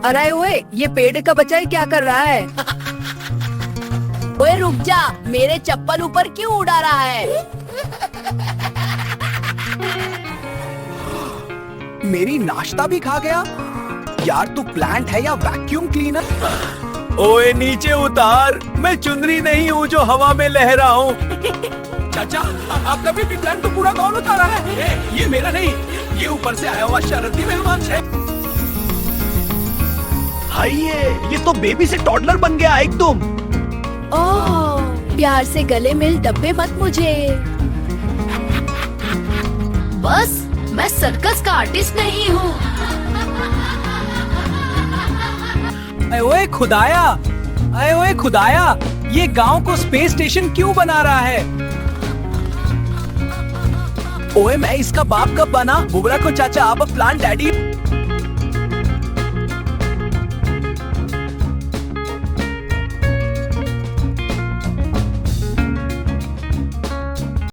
अरे ओए, ये पेड़ का बच्चा क्या कर रहा है? ओए रुक जा, मेरे चप्पल ऊपर क्यों उड़ा रहा है? मेरी नाश्ता भी खा गया। यार तू प्लांट है या वैक्यूम क्लीनर? ओए नीचे उतार, मैं चुनरी नहीं हूँ जो हवा में लहरा हूँ। चाचा, आपका भी प्लांट तो पूरा कौन उतारा है? ये मेरा नहीं, ये ऊपर से आया हुआ शरारती मेहमान है। हाय ये तो बेबी से टॉडलर बन गया एकदम। ओह, प्यार से गले मिल, डब्बे मत मुझे। बस, मैं सर्कस का आर्टिस्ट नहीं हूँ। ओए खुदाया, ओए खुदाया, ये गांव को स्पेस स्टेशन क्यों बना रहा है? ओए मैं इसका बाप कब बना? बुबरा को चाचा, आप प्लांट डैडी।